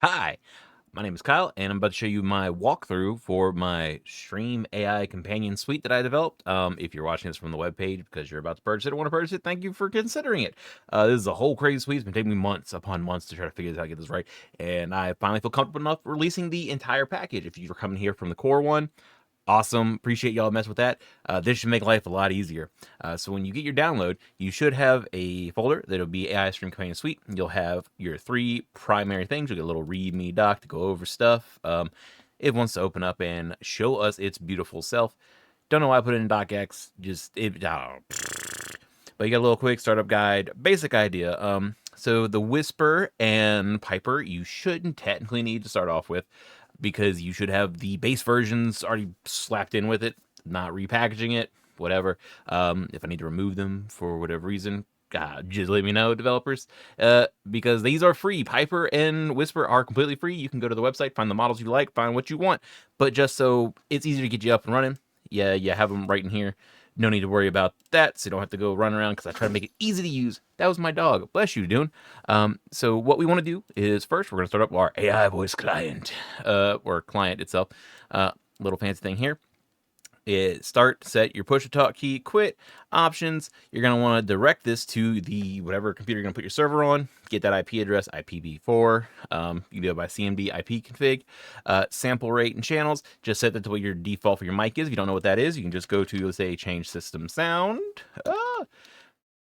Hi, my name is Kyle, and I'm about to show you my walkthrough for my Stream AI Companion Suite that I developed. If you're watching this from the webpage because you're about to purchase it or want to purchase it, thank you for considering it. This is a whole crazy suite. It's been taking me months upon months to try to figure out how to get this right, and I finally feel comfortable enough releasing the entire package. If you're coming here from the core one, awesome. Appreciate y'all mess with that. This should make life a lot easier. So when you get your download, you should have a folder that'll be AI Stream Companion Suite. You'll have your three primary things. You'll get a little README doc to go over stuff. It wants to open up and show us its beautiful self. Don't know why I put it in docx. But you got a little quick startup guide, basic idea. So the Whisper and Piper, you shouldn't technically need to start off with, because you should have the base versions already slapped in with it, not repackaging it, whatever. If I need to remove them for whatever reason, just let me know, developers, because these are free. Piper and Whisper are completely free. You can go to the website, find the models you like, find what you want, but just so it's easier to get you up and running, yeah, you have them right in here. No need to worry about that, so you don't have to go run around, because I try to make it easy to use. That was my dog. Bless you, Dune. So what we want to do is, first, we're going to start up our AI voice client, or client itself. Little fancy thing here. Start, set your push to talk key, quit, options. You're going to want to direct this to the whatever computer you're going to put your server on. Get that IP address, IPv4. You can do it by CMD IP config. Sample rate and channels. Just set that to what your default for your mic is. If you don't know what that is, you can just go to, let's say, change system sound.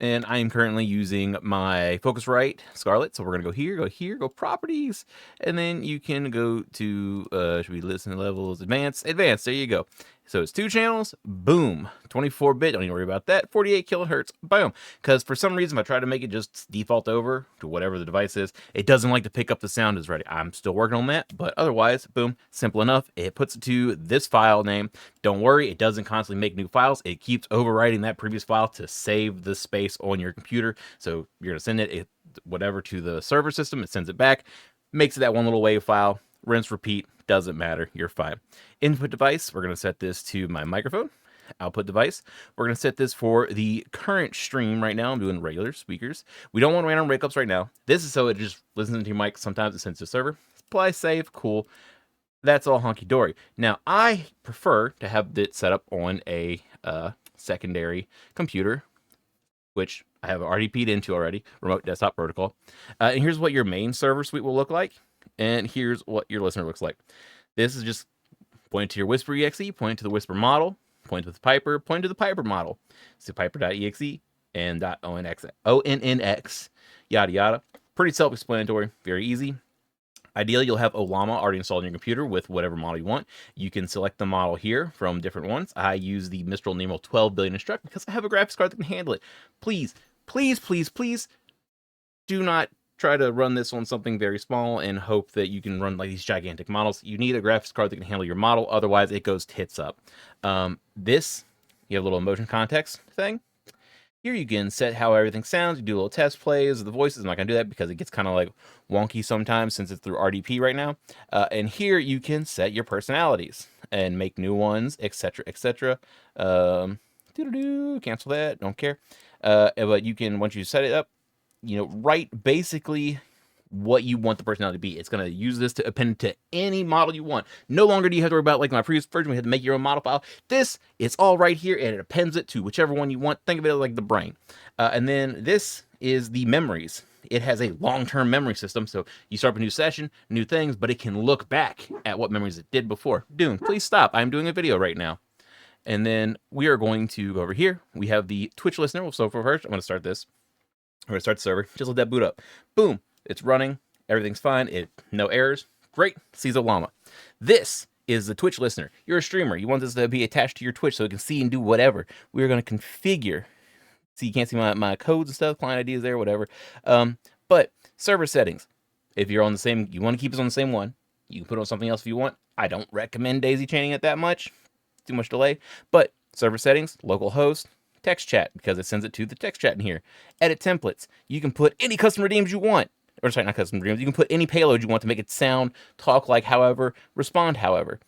And I am currently using my Focusrite Scarlett. So we're going to go here, go properties. And then you can go to, should we listen to levels, advanced, there you go. So it's 2 channels, boom, 24-bit, don't even worry about that, 48 kilohertz, boom. Because for some reason, if I try to make it just default over to whatever the device is, it doesn't like to pick up the sound as ready. I'm still working on that, but otherwise, boom, simple enough. It puts it to this file name. Don't worry, it doesn't constantly make new files. It keeps overwriting that previous file to save the space on your computer. So you're gonna send it whatever to the server system, it sends it back, makes it that one little WAV file, rinse, repeat, doesn't matter, you're fine. Input device, we're going to set this to my microphone. Output device, we're going to set this for the current stream right now. I'm doing regular speakers. We don't want random breakups right now. This is so it just listens to your mic. Sometimes it sends to the server. Apply, save, cool. That's all honky-dory. Now, I prefer to have it set up on a secondary computer, which I have RDP'd into already, remote desktop protocol. And here's what your main server suite will look like. And here's what your listener looks like. This is just pointing to your Whisper exe, pointing to the Whisper model, pointing to the Piper, pointing to the Piper model. So piper.exe and .onnx, yada yada. Pretty self-explanatory, very easy. Ideally, you'll have Ollama already installed on your computer with whatever model you want. You can select the model here from different ones. I use the Mistral Nemo 12 billion instruct because I have a graphics card that can handle it. Please, please, please, please do not try to run this on something very small and hope that you can run like these gigantic models. You need a graphics card that can handle your model, otherwise it goes tits up. This, you have a little motion context thing. Here you can set how everything sounds. You do a little test plays of the voices. I'm not going to do that because it gets kind of like wonky sometimes since it's through RDP right now. And here you can set your personalities and make new ones, etc., etc. Cancel that, don't care. But you can, once you set it up, write basically what you want the personality to be. It's going to use this to append to any model you want. No longer do you have to worry about, like my previous version, we had to make your own model file. This, it's all right here, and it appends it to whichever one you want. Think of it like the brain. And then this is the memories. It has a long-term memory system, so you start up a new session, new things, but it can look back at what memories it did before. Dune, please stop. I'm doing a video right now. And then we are going to go over here. We have the Twitch listener. So for first, I'm going to start this. We're going to start the server. Just let that boot up. Boom. It's running. Everything's fine. No errors. Great. Sees Ollama. This is the Twitch listener. You're a streamer. You want this to be attached to your Twitch so it can see and do whatever. We're going to configure. See, you can't see my codes and stuff. Client ID is there, whatever. But server settings. If you're on the same, you want to keep us on the same one. You can put on something else if you want. I don't recommend daisy chaining it that much. Too much delay. But server settings, local host, text chat, because it sends it to the text chat in here. Edit templates. You can put any custom redeems you want. Or sorry, not custom redeems. You can put any payload you want to make it sound, talk like however, respond however.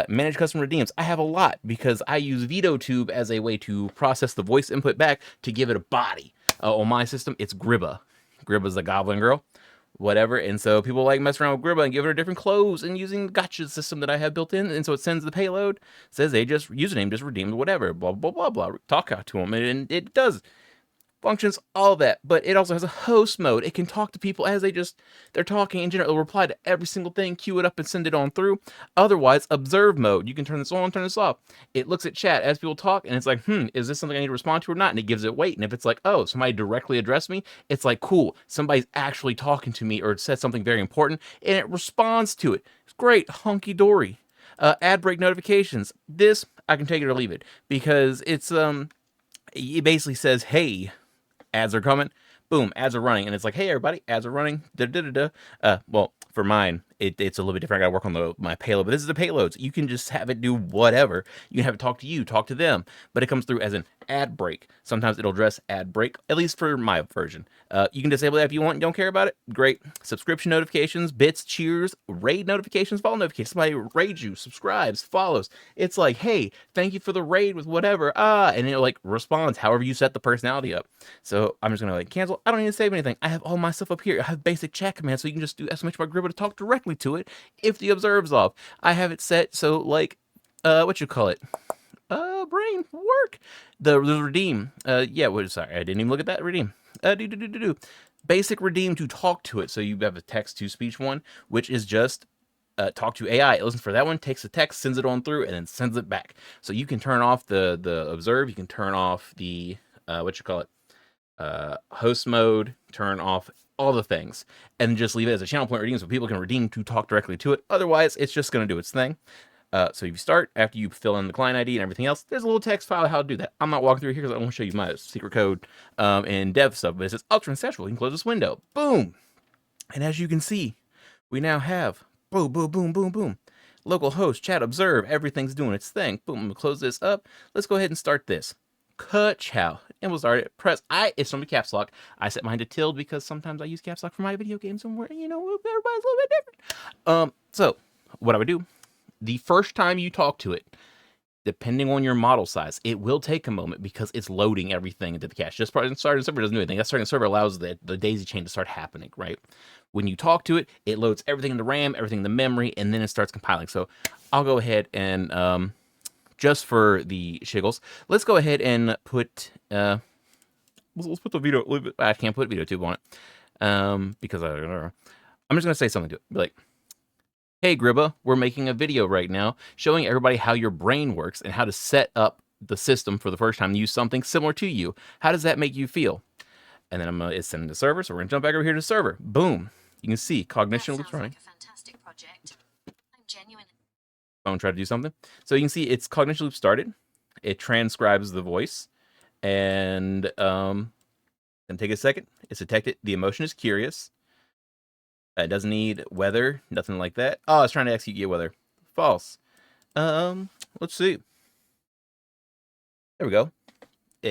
Manage custom redeems. I have a lot because I use VideoTube as a way to process the voice input back to give it a body. On my system, it's Gribba. Gribba's the goblin girl. whatever. And so people like mess around with Gribba and giving her different clothes and using the gotcha system that I have built in. And so it sends the payload, says they just username just redeemed whatever, blah blah blah blah. Talk out to them, and it does functions, all that, but it also has a host mode. It can talk to people as they're talking in general. It'll reply to every single thing, queue it up, and send it on through. Otherwise, observe mode. You can turn this on, turn this off. It looks at chat as people talk, and it's like, is this something I need to respond to or not? And it gives it weight. And if it's like, oh, somebody directly addressed me, it's like, cool, somebody's actually talking to me or it said something very important, and it responds to it. It's great, hunky dory. Ad break notifications. This I can take it or leave it because it basically says, hey, ads are coming. Boom, ads are running. And it's like, hey, everybody, ads are running. Well, for mine, it's a little bit different. I got to work on my payload. But this is the payloads. You can just have it do whatever. You can have it talk to you, talk to them. But it comes through as an ad break. Sometimes it'll address ad break, at least for my version. You can disable that if you want. You don't care about it. Great. Subscription notifications, bits, cheers, raid notifications, follow notifications. Somebody raids you, subscribes, follows. It's like, hey, thank you for the raid with whatever. And it like responds however you set the personality up. So I'm just going to like cancel. I don't need to save anything. I have all my stuff up here. I have basic chat commands, so you can just do !Gribba to talk directly to it if the observe's off. I have it set so like, what you call it? Brain work. The redeem. Sorry, I didn't even look at that. Redeem. Basic redeem to talk to it. So you have a text to speech one, which is just talk to AI. It listens for that one, takes the text, sends it on through, and then sends it back. So you can turn off the observe. You can turn off the host mode. Turn off all the things, and just leave it as a channel point redeem so people can redeem to talk directly to it. Otherwise, it's just going to do its thing. So if you start, after you fill in the client ID and everything else, there's a little text file how to do that. I'm not walking through here because I want to show you my secret code and dev stuff, but it says ultra accessible. You can close this window. Boom! And as you can see, we now have boom, boom, boom, boom, boom. Local host, chat, observe, everything's doing its thing. Boom, I'm gonna close this up. Let's go ahead and start this. Ka-chow. And we'll start it. Press I. It's from the caps lock. I set mine to tilde because sometimes I use caps lock for my video games and where, everybody's a little bit different. So what I would do, the first time you talk to it, depending on your model size, it will take a moment because it's loading everything into the cache. Just starting server doesn't do anything. That starting server allows the daisy chain to start happening, right? When you talk to it, it loads everything in the RAM, everything in the memory, and then it starts compiling. So I'll go ahead and just for the shiggles, let's go ahead and put let's put the video. I can't put video tube on it because I'm just gonna say something to it. Be like, hey Gribba, we're making a video right now showing everybody how your brain works and how to set up the system for the first time to use something similar to you. How does that make you feel? And then it's sending to server, so we're gonna jump back over here to server. Boom. You can see Cognition loops running. Like a fantastic project. I'm genuinely. Phone try to do something. So you can see it's Cognition loop started. It transcribes the voice, and then take a second. It's detected. The emotion is curious. It doesn't need weather, nothing like that. Oh, it's trying to execute get weather. False. Let's see. There we go.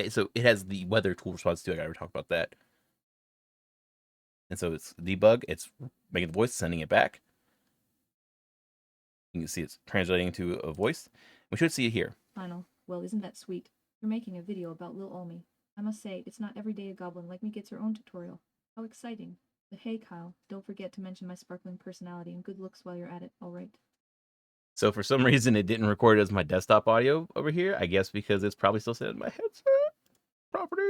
So it has the weather tool response too. I gotta talk about that. And so it's debug. It's making the voice, sending it back. You can see it's translating to a voice. We should see it here. Final. Well, isn't that sweet? You're making a video about Lil Olmi. I must say, it's not every day a goblin like me gets her own tutorial. How exciting. But hey, Kyle, don't forget to mention my sparkling personality and good looks while you're at it, alright? So for some reason, it didn't record it as my desktop audio over here. I guess because it's probably still set in my headset. Properties.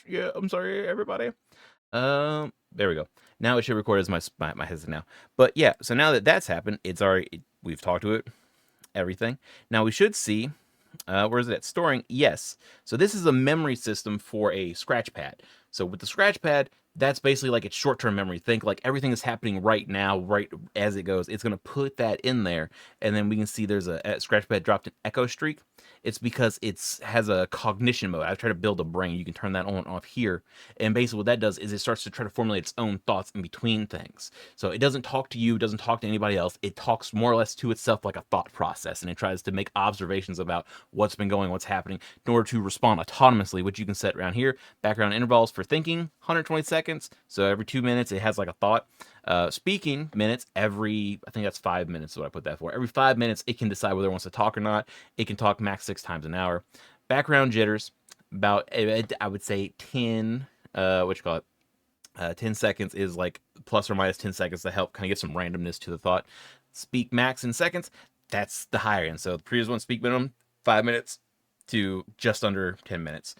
Yeah, I'm sorry, everybody. There we go. Now it should record as my headset now. But yeah, so now that that's happened, it's already, we've talked to it, everything. Now we should see, where is it at? Storing, yes. So this is a memory system for a scratchpad. So with the scratchpad, that's basically like its short-term memory. Think like everything is happening right now, right as it goes. It's going to put that in there. And then we can see there's a scratchpad dropped an echo streak. It's because it has a cognition mode. I've tried to build a brain. You can turn that on and off here. And basically what that does is it starts to try to formulate its own thoughts in between things. So it doesn't talk to you, doesn't talk to anybody else. It talks more or less to itself like a thought process. And it tries to make observations about what's been going, what's happening in order to respond autonomously, which you can set around here. Background intervals for thinking, 120 seconds. So every 2 minutes, it has like a thought. Speaking minutes, I think that's 5 minutes is what I put that for. Every 5 minutes, it can decide whether it wants to talk or not. It can talk max 6 times an hour. Background jitters, about, I would say 10, 10 seconds is like plus or minus 10 seconds to help kind of get some randomness to the thought. Speak max in seconds, that's the higher end. So the previous one, speak minimum 5 minutes to just under 10 minutes.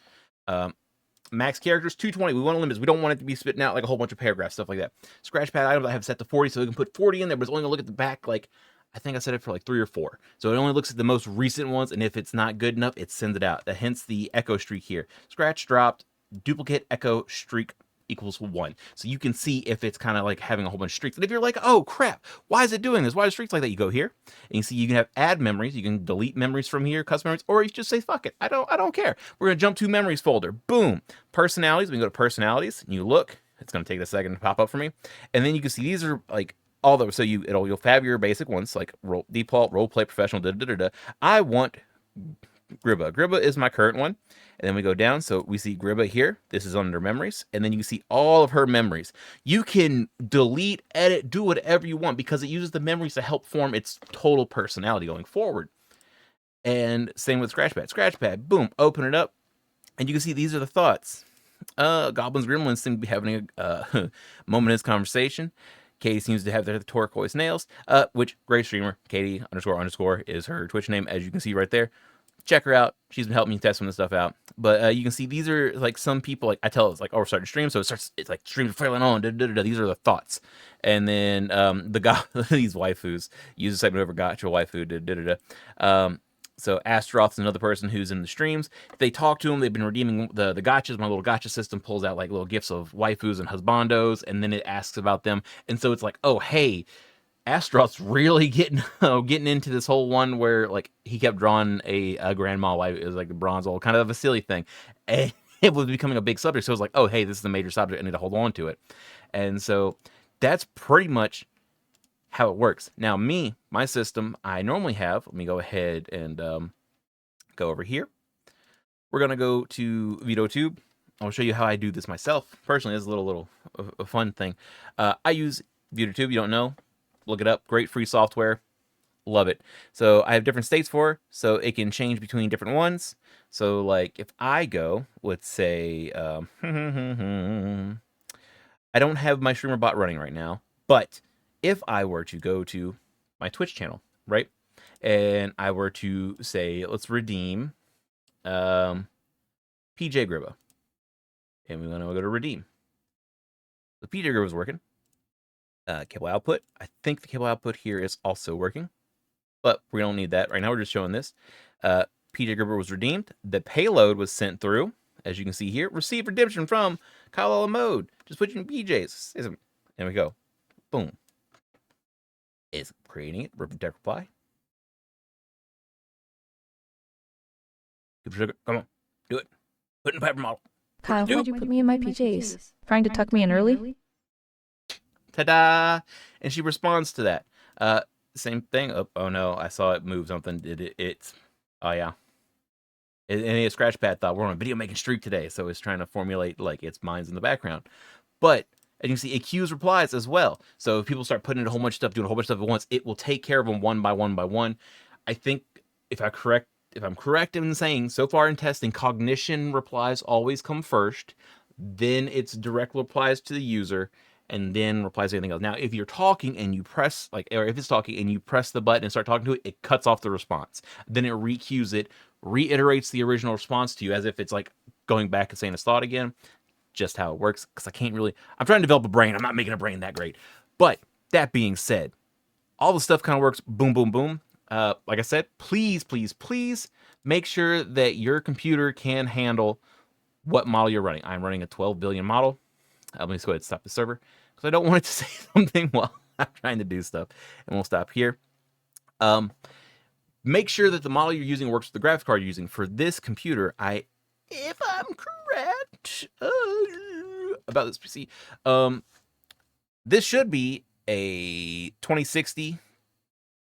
Max characters 220. We want to limit. We don't want it to be spitting out like a whole bunch of paragraphs, stuff like that. Scratchpad items I have set to 40, so we can put 40 in there, but it's only gonna look at the back. Like I think I set it for like 3 or 4, so it only looks at the most recent ones, and if it's not good enough, it sends it out. That hence the echo streak here. Scratch dropped, duplicate echo streak equals 1. So you can see if it's kind of like having a whole bunch of streaks. And if you're like, oh crap, why is it doing this? Why are streaks like that? You go here and you see you can have add memories. You can delete memories from here, custom memories, or you just say, fuck it. I don't care. We're going to jump to memories folder. Boom. Personalities. We can go to personalities and you look. It's going to take a second to pop up for me. And then you can see these are like all those. So you'll have your basic ones like default, role play, professional, I want Gribba. Gribba is my current one. And then we go down, so we see Gribba here. This is under memories. And then you can see all of her memories. You can delete, edit, do whatever you want because it uses the memories to help form its total personality going forward. And same with Scratchpad. Scratchpad, boom, open it up. And you can see these are the thoughts. Goblins, Gremlins seem to be having a moment in this conversation. Katie seems to have the turquoise nails, which great streamer. Katie __ is her Twitch name, as you can see right there. Check her out. She's been helping me test some of this stuff out. But you can see these are like some people, like I tell it's like, oh, we're starting to stream. So it's like streams failing on. These are the thoughts. And then these waifus use a segment over gotcha waifu. So Astroth's another person who's in the streams. If they talk to them, they've been redeeming the gotchas. My little gotcha system pulls out like little gifts of waifus and husbandos, and then it asks about them. And so it's like, oh, hey, Astroth's really getting into this whole one where like he kept drawing a grandma wife. It was like a bronze old, kind of a silly thing, and it was becoming a big subject. So it was like, oh hey, this is a major subject. I need to hold on to it. And so that's pretty much how it works. Now my system, I normally have. Let me go ahead and go over here. We're gonna go to VideoTube. I'll show you how I do this myself personally. It's a little a fun thing. I use VideoTube. You don't know? Look it up. Great free software. Love it. So I have different states for, so it can change between different ones. So like if I go, let's say, I don't have my streamer bot running right now, but if I were to go to my Twitch channel, right, and I were to say, let's redeem PJ Gribba, and we're gonna go to redeem. The PJ Gribba is working. Cable output. I think the cable output here is also working, but we don't need that right now. We're just showing this. PJ Gribba was redeemed. The payload was sent through, as you can see here. Receive redemption from Ollama mode. Just put in PJs. There we go. Boom. Is creating it. Deck reply. Super sugar. Come on. Do it. Put in the paper model. Kyle, why'd you put me in my PJs? Trying to tuck me in early? Ta-da! And she responds to that. Same thing. Oh no, I saw it move something. It's oh yeah. And a Scratchpad thought we're on a video making streak today, so it's trying to formulate like its minds in the background. But as you can see, it queues replies as well. So if people start putting in a whole bunch of stuff, doing a whole bunch of stuff at once, it will take care of them one by one by one. I think if I'm correct in saying so far in testing, Cognition replies always come first, then it's direct replies to the user, and then replies to anything else. Now, if you're talking and you press, or if it's talking and you press the button and start talking to it, it cuts off the response. Then it requeues it, reiterates the original response to you as if it's like going back and saying its thought again. Just how it works, because I'm trying to develop a brain. I'm not making a brain that great. But that being said, all the stuff kind of works boom, boom, boom. Like I said, please, please, please make sure that your computer can handle what model you're running. I'm running a 12 billion model. Let me just go ahead and stop the server because I don't want it to say something while I'm trying to do stuff. And we'll stop here. Make sure that the model you're using works with the graphics card you're using. For this computer, if I'm correct about this PC, this should be a 2060.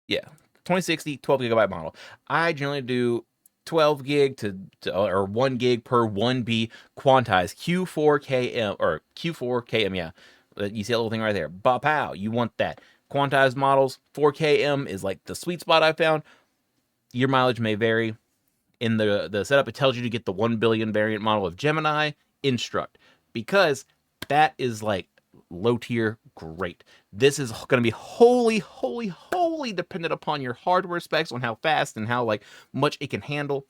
Yeah, 2060 12 gigabyte model. I generally do 12 gig or 1 gig per 1B quantized Q4KM or Q4KM. Yeah, you see that little thing right there. Pow, you want that. Quantized models, 4KM is like the sweet spot I found. Your mileage may vary. In the setup, it tells you to get the 1 billion variant model of Gemini. Instruct, because that is like low tier, great. This is going to be wholly dependent upon your hardware specs, on how fast and how like much it can handle.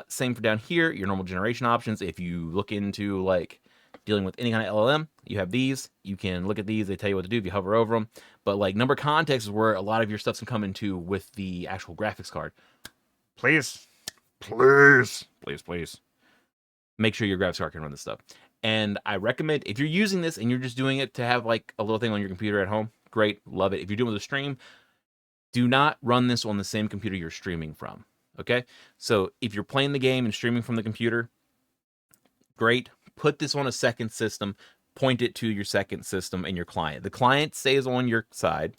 Same for down here, your normal generation options. If you look into like dealing with any kind of LLM, you have these. You can look at these. They tell you what to do if you hover over them. But like number context is where a lot of your stuff's gonna come into with the actual graphics card. Please, please, make sure your graphics card can run this stuff. And I recommend, if you're using this and you're just doing it to have like a little thing on your computer at home, great, love it. If you're doing it with a stream, do not run this on the same computer you're streaming from. Okay, so if you're playing the game and streaming from the computer, great. Put this on a second system, point it to your second system and your client. The client stays on your side,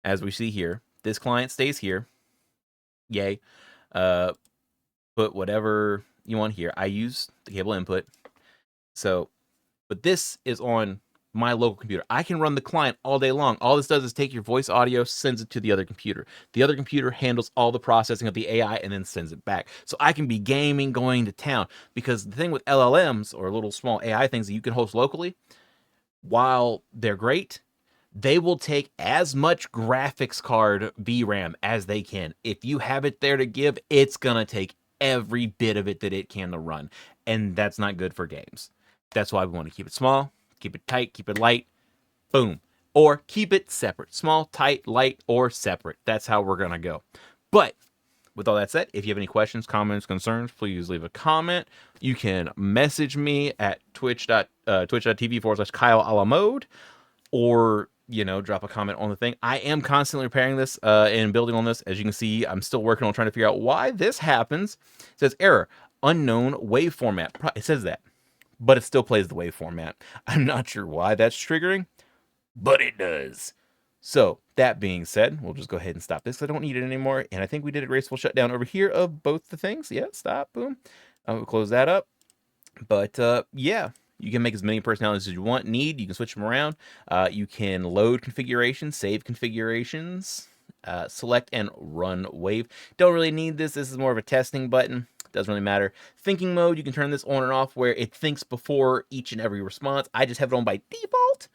as we see here. This client stays here. Yay. Put whatever you want here. I use the cable input. So, but this is on my local computer. I can run the client all day long. All this does is take your voice audio, sends it to the other computer. The other computer handles all the processing of the AI and then sends it back. So I can be gaming, going to town. Because the thing with LLMs, or little small AI things that you can host locally, while they're great, they will take as much graphics card VRAM as they can. If you have it there to give, it's going to take every bit of it that it can to run. And that's not good for games. That's why we want to keep it small, keep it tight, keep it light, boom. Or keep it separate. Small, tight, light, or separate. That's how we're going to go. But with all that said, if you have any questions, comments, concerns, please leave a comment. You can message me at twitch.tv/KyleAllamode, or, you know, drop a comment on the thing. I am constantly repairing this and building on this. As you can see, I'm still working on trying to figure out why this happens. It says error, unknown wave format. It says that, but it still plays the wave format. I'm not sure why that's triggering, but it does. So that being said, we'll just go ahead and stop this. I don't need it anymore. And I think we did a graceful shutdown over here of both the things. Yeah, stop, boom. We'll close that up. But yeah, you can make as many personalities as you want, need. You can switch them around. You can load configurations, save configurations, select and run wave. Don't really need this. This is more of a testing button. Doesn't really matter. Thinking mode, you can turn this on and off where it thinks before each and every response. I just have it on by default.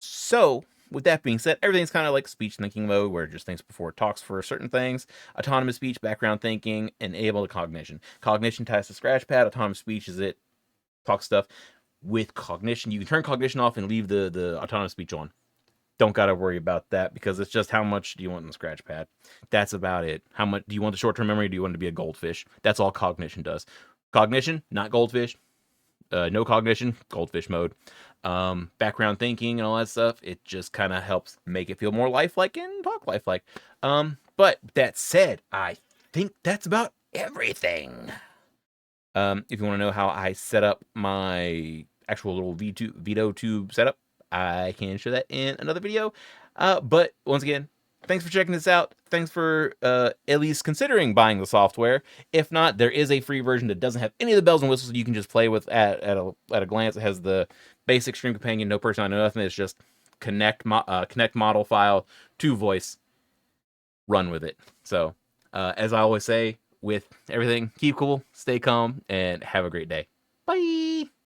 So with that being said, everything's kind of like speech thinking mode, where it just thinks before it talks for certain things. Autonomous speech, background thinking, enable the cognition. Cognition ties to scratchpad. Autonomous speech is it talks stuff with cognition. You can turn cognition off and leave the autonomous speech on. Don't gotta worry about that, because it's just how much do you want in the scratchpad. That's about it. How much do you want the short-term memory? Or do you want it to be a goldfish? That's all cognition does. Cognition, not goldfish. No cognition, goldfish mode. Background thinking and all that stuff, it just kind of helps make it feel more lifelike and talk lifelike. But that said, I think that's about everything. If you want to know how I set up my actual little Vito tube setup, I can show that in another video. But once again, thanks for checking this out. Thanks for at least considering buying the software. If not, there is a free version that doesn't have any of the bells and whistles that you can just play with at a glance. It has the basic stream companion, no personality, no nothing. It's just connect model file to voice, run with it. So as I always say, with everything, keep cool, stay calm, and have a great day. Bye.